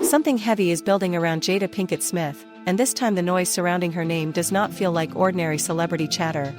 Something heavy is building around Jada Pinkett Smith, and this time the noise surrounding her name does not feel like ordinary celebrity chatter.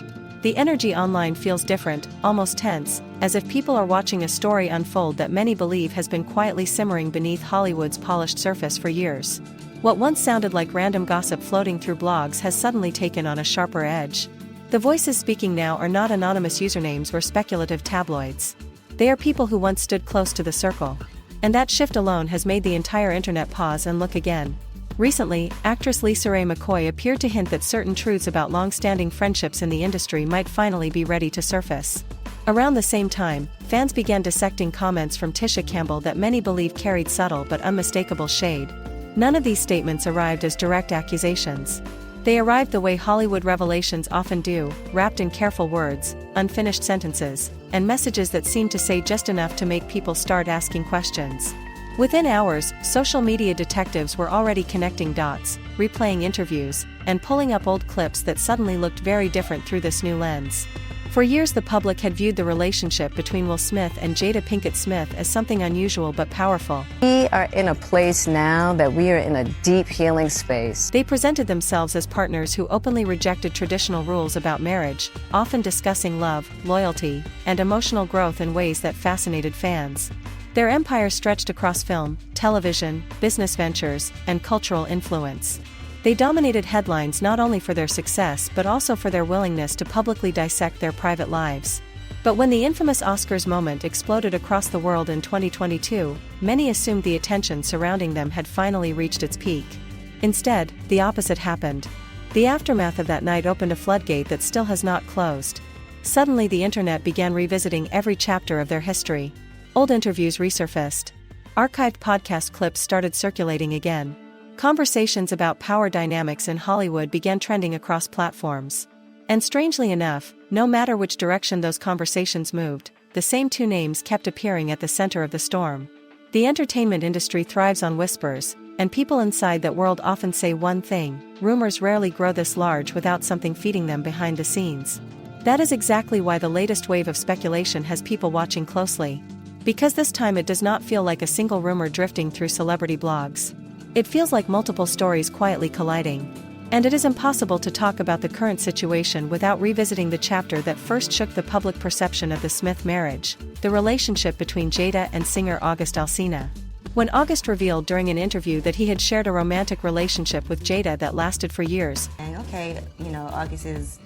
The energy online feels different, almost tense, as if people are watching a story unfold that many believe has been quietly simmering beneath Hollywood's polished surface for years. What once sounded like random gossip floating through blogs has suddenly taken on a sharper edge. The voices speaking now are not anonymous usernames or speculative tabloids. They are people who once stood close to the circle. And that shift alone has made the entire internet pause and look again. Recently, actress LisaRaye McCoy appeared to hint that certain truths about long-standing friendships in the industry might finally be ready to surface. Around the same time, fans began dissecting comments from Tisha Campbell that many believe carried subtle but unmistakable shade. None of these statements arrived as direct accusations. They arrived the way Hollywood revelations often do, wrapped in careful words, unfinished sentences, and messages that seem to say just enough to make people start asking questions. Within hours, social media detectives were already connecting dots, replaying interviews, and pulling up old clips that suddenly looked very different through this new lens. For years the public had viewed the relationship between Will Smith and Jada Pinkett Smith as something unusual but powerful. We are in a place now that we are in a deep healing space. They presented themselves as partners who openly rejected traditional rules about marriage, often discussing love, loyalty, and emotional growth in ways that fascinated fans. Their empire stretched across film, television, business ventures, and cultural influence. They dominated headlines not only for their success but also for their willingness to publicly dissect their private lives. But when the infamous Oscars moment exploded across the world in 2022, many assumed the attention surrounding them had finally reached its peak. Instead, the opposite happened. The aftermath of that night opened a floodgate that still has not closed. Suddenly the internet began revisiting every chapter of their history. Old interviews resurfaced. Archived podcast clips started circulating again. Conversations about power dynamics in Hollywood began trending across platforms. And strangely enough, no matter which direction those conversations moved, the same two names kept appearing at the center of the storm. The entertainment industry thrives on whispers, and people inside that world often say one thing: rumors rarely grow this large without something feeding them behind the scenes. That is exactly why the latest wave of speculation has people watching closely. Because this time it does not feel like a single rumor drifting through celebrity blogs. It feels like multiple stories quietly colliding. And it is impossible to talk about the current situation without revisiting the chapter that first shook the public perception of the Smith marriage, the relationship between Jada and singer August Alsina. When August revealed during an interview that he had shared a romantic relationship with Jada that lasted for years, okay, August is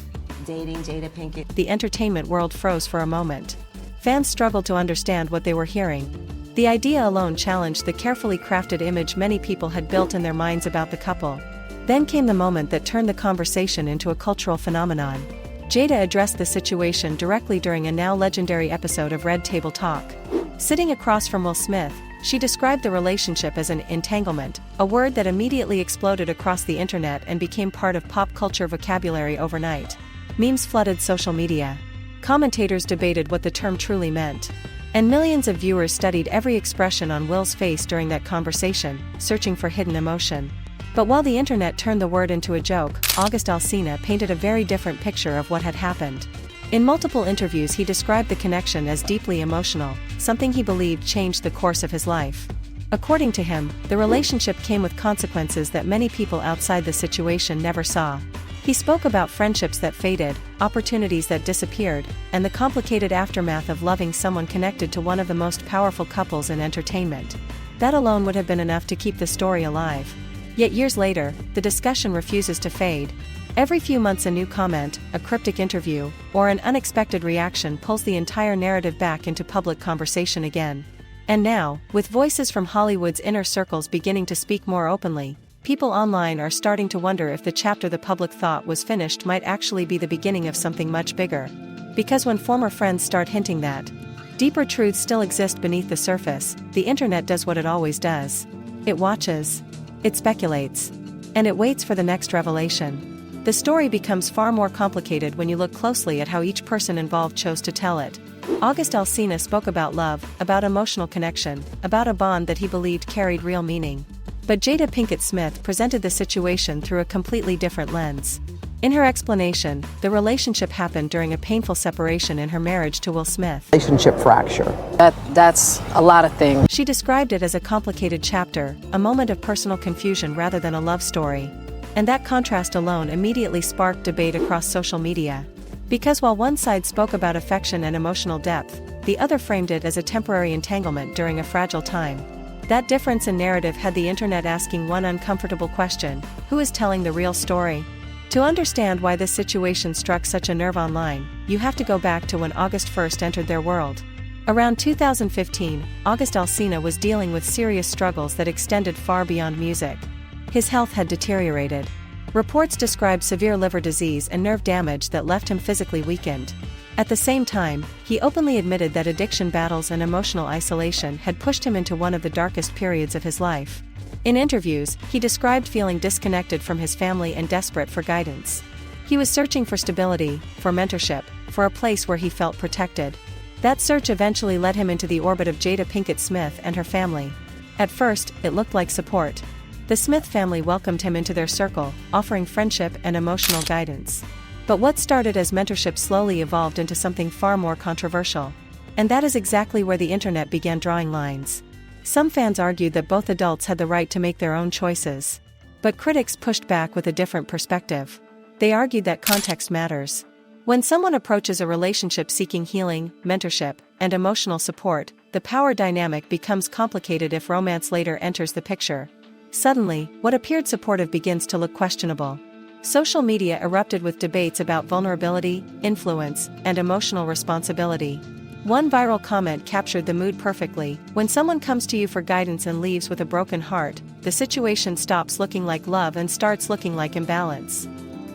dating Jada Pinkett. The entertainment world froze for a moment. Fans struggled to understand what they were hearing. The idea alone challenged the carefully crafted image many people had built in their minds about the couple. Then came the moment that turned the conversation into a cultural phenomenon. Jada addressed the situation directly during a now legendary episode of Red Table Talk. Sitting across from Will Smith, she described the relationship as an entanglement, a word that immediately exploded across the internet and became part of pop culture vocabulary overnight. Memes flooded social media. Commentators debated what the term truly meant. And millions of viewers studied every expression on Will's face during that conversation, searching for hidden emotion. But while the internet turned the word into a joke, August Alsina painted a very different picture of what had happened. In multiple interviews he described the connection as deeply emotional, something he believed changed the course of his life. According to him, the relationship came with consequences that many people outside the situation never saw. He spoke about friendships that faded, opportunities that disappeared, and the complicated aftermath of loving someone connected to one of the most powerful couples in entertainment. That alone would have been enough to keep the story alive. Yet years later, the discussion refuses to fade. Every few months a new comment, a cryptic interview, or an unexpected reaction pulls the entire narrative back into public conversation again. And now, with voices from Hollywood's inner circles beginning to speak more openly, people online are starting to wonder if the chapter the public thought was finished might actually be the beginning of something much bigger. Because when former friends start hinting that deeper truths still exist beneath the surface, the internet does what it always does. It watches, it speculates, and it waits for the next revelation. The story becomes far more complicated when you look closely at how each person involved chose to tell it. August Alsina spoke about love, about emotional connection, about a bond that he believed carried real meaning. But Jada Pinkett Smith presented the situation through a completely different lens. In her explanation, the relationship happened during a painful separation in her marriage to Will Smith. Relationship fracture. That's a lot of things. She described it as a complicated chapter, a moment of personal confusion rather than a love story. And that contrast alone immediately sparked debate across social media. Because while one side spoke about affection and emotional depth, the other framed it as a temporary entanglement during a fragile time. That difference in narrative had the internet asking one uncomfortable question: who is telling the real story? To understand why this situation struck such a nerve online, you have to go back to when August first entered their world. Around 2015, August Alsina was dealing with serious struggles that extended far beyond music. His health had deteriorated. Reports described severe liver disease and nerve damage that left him physically weakened. At the same time, he openly admitted that addiction battles and emotional isolation had pushed him into one of the darkest periods of his life. In interviews, he described feeling disconnected from his family and desperate for guidance. He was searching for stability, for mentorship, for a place where he felt protected. That search eventually led him into the orbit of Jada Pinkett Smith and her family. At first, it looked like support. The Smith family welcomed him into their circle, offering friendship and emotional guidance. But what started as mentorship slowly evolved into something far more controversial. And that is exactly where the internet began drawing lines. Some fans argued that both adults had the right to make their own choices. But critics pushed back with a different perspective. They argued that context matters. When someone approaches a relationship seeking healing, mentorship, and emotional support, the power dynamic becomes complicated if romance later enters the picture. Suddenly, what appeared supportive begins to look questionable. Social media erupted with debates about vulnerability, influence, and emotional responsibility. One viral comment captured the mood perfectly: when someone comes to you for guidance and leaves with a broken heart, the situation stops looking like love and starts looking like imbalance.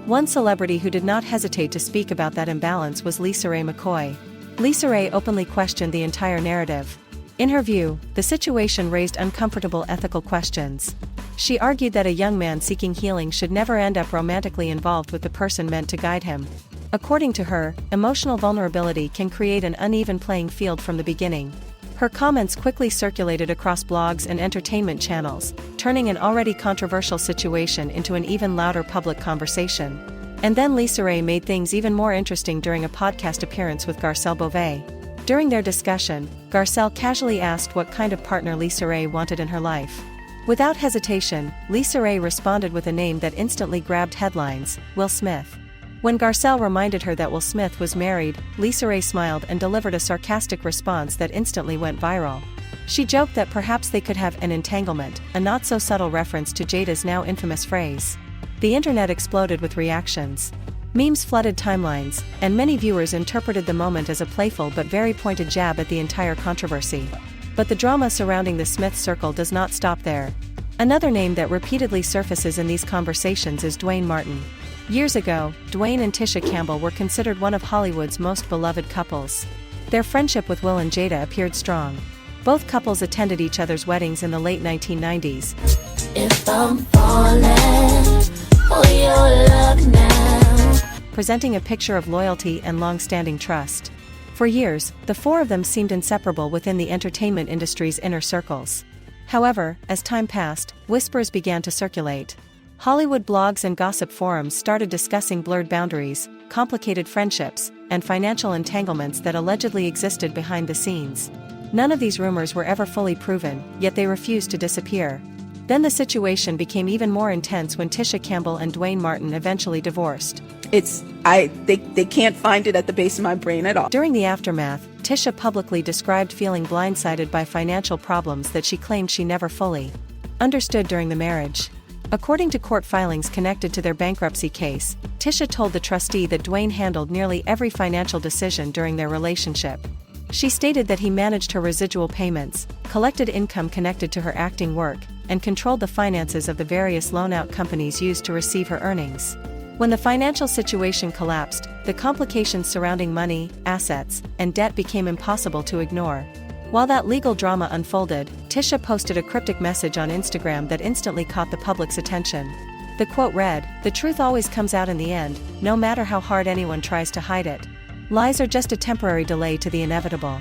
One celebrity who did not hesitate to speak about that imbalance was LisaRaye McCoy. LisaRaye openly questioned the entire narrative. In her view, the situation raised uncomfortable ethical questions. She argued that a young man seeking healing should never end up romantically involved with the person meant to guide him. According to her, emotional vulnerability can create an uneven playing field from the beginning. Her comments quickly circulated across blogs and entertainment channels, turning an already controversial situation into an even louder public conversation. And then LisaRaye made things even more interesting during a podcast appearance with Garcelle Beauvais. During their discussion, Garcelle casually asked what kind of partner LisaRaye wanted in her life. Without hesitation, LisaRaye responded with a name that instantly grabbed headlines: Will Smith. When Garcelle reminded her that Will Smith was married, LisaRaye smiled and delivered a sarcastic response that instantly went viral. She joked that perhaps they could have an entanglement, a not-so-subtle reference to Jada's now infamous phrase. The internet exploded with reactions. Memes flooded timelines, and many viewers interpreted the moment as a playful but very pointed jab at the entire controversy. But the drama surrounding the Smith circle does not stop there. Another name that repeatedly surfaces in these conversations is Duane Martin. Years ago, Duane and Tisha Campbell were considered one of Hollywood's most beloved couples. Their friendship with Will and Jada appeared strong. Both couples attended each other's weddings in the late 1990s. If I'm falling for your love now, presenting a picture of loyalty and long-standing trust. For years, the four of them seemed inseparable within the entertainment industry's inner circles. However, as time passed, whispers began to circulate. Hollywood blogs and gossip forums started discussing blurred boundaries, complicated friendships, and financial entanglements that allegedly existed behind the scenes. None of these rumors were ever fully proven, yet they refused to disappear. Then the situation became even more intense when Tisha Campbell and Duane Martin eventually divorced. They can't find it at the base of my brain at all. During the aftermath, Tisha publicly described feeling blindsided by financial problems that she claimed she never fully understood during the marriage. According to court filings connected to their bankruptcy case, Tisha told the trustee that Duane handled nearly every financial decision during their relationship. She stated that he managed her residual payments, collected income connected to her acting work, and controlled the finances of the various loan-out companies used to receive her earnings. When the financial situation collapsed, the complications surrounding money, assets, and debt became impossible to ignore. While that legal drama unfolded, Tisha posted a cryptic message on Instagram that instantly caught the public's attention. The quote read, "The truth always comes out in the end, no matter how hard anyone tries to hide it. Lies are just a temporary delay to the inevitable."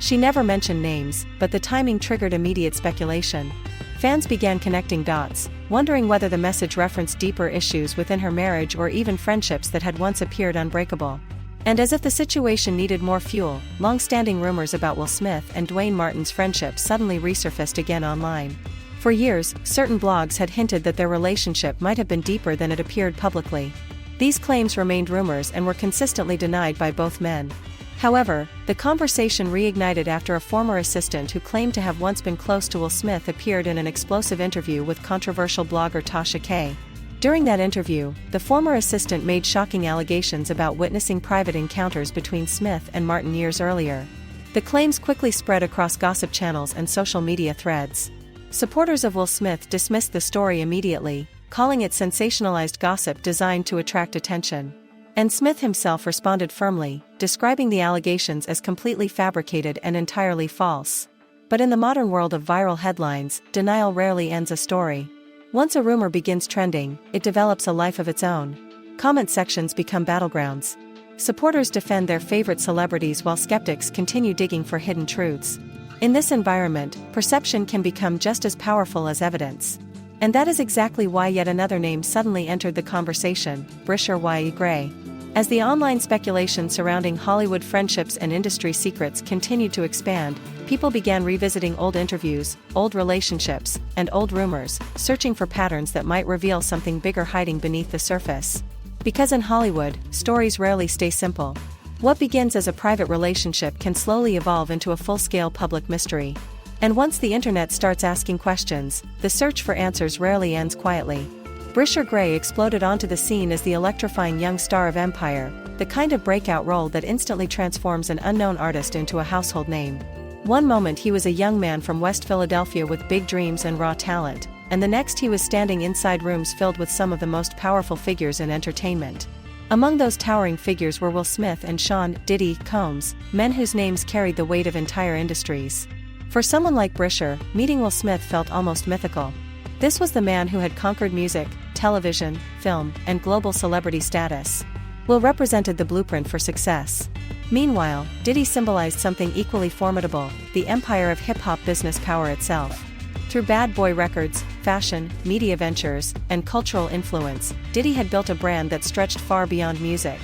She never mentioned names, but the timing triggered immediate speculation. Fans began connecting dots, wondering whether the message referenced deeper issues within her marriage or even friendships that had once appeared unbreakable. And as if the situation needed more fuel, long-standing rumors about Will Smith and Dwayne Martin's friendship suddenly resurfaced again online. For years, certain blogs had hinted that their relationship might have been deeper than it appeared publicly. These claims remained rumors and were consistently denied by both men. However, the conversation reignited after a former assistant who claimed to have once been close to Will Smith appeared in an explosive interview with controversial blogger Tasha K. During that interview, the former assistant made shocking allegations about witnessing private encounters between Smith and Martin years earlier. The claims quickly spread across gossip channels and social media threads. Supporters of Will Smith dismissed the story immediately, calling it sensationalized gossip designed to attract attention. And Smith himself responded firmly, describing the allegations as completely fabricated and entirely false. But in the modern world of viral headlines, denial rarely ends a story. Once a rumor begins trending, it develops a life of its own. Comment sections become battlegrounds. Supporters defend their favorite celebrities while skeptics continue digging for hidden truths. In this environment, perception can become just as powerful as evidence. And that is exactly why yet another name suddenly entered the conversation, LisaRaye Gray. As the online speculation surrounding Hollywood friendships and industry secrets continued to expand, people began revisiting old interviews, old relationships, and old rumors, searching for patterns that might reveal something bigger hiding beneath the surface. Because in Hollywood, stories rarely stay simple. What begins as a private relationship can slowly evolve into a full-scale public mystery. And once the internet starts asking questions, the search for answers rarely ends quietly. LisaRaye Gray exploded onto the scene as the electrifying young star of Empire, the kind of breakout role that instantly transforms an unknown artist into a household name. One moment he was a young man from West Philadelphia with big dreams and raw talent, and the next he was standing inside rooms filled with some of the most powerful figures in entertainment. Among those towering figures were Will Smith and Sean "Diddy" Combs, men whose names carried the weight of entire industries. For someone like LisaRaye, meeting Will Smith felt almost mythical. This was the man who had conquered music, television, film, and global celebrity status. Will represented the blueprint for success. Meanwhile, Diddy symbolized something equally formidable, the empire of hip-hop business power itself. Through Bad Boy Records, fashion, media ventures, and cultural influence, Diddy had built a brand that stretched far beyond music.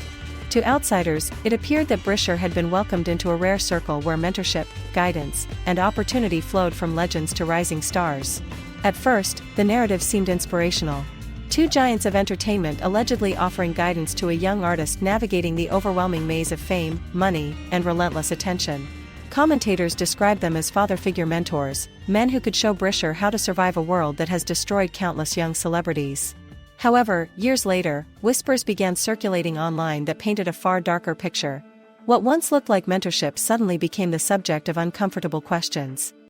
To outsiders, it appeared that LisaRaye had been welcomed into a rare circle where mentorship, guidance, and opportunity flowed from legends to rising stars. At first, the narrative seemed inspirational. Two giants of entertainment allegedly offering guidance to a young artist navigating the overwhelming maze of fame, money, and relentless attention. Commentators described them as father-figure mentors, men who could show LisaRaye how to survive a world that has destroyed countless young celebrities. However, years later, whispers began circulating online that painted a far darker picture. What once looked like mentorship suddenly became the subject of uncomfortable questions.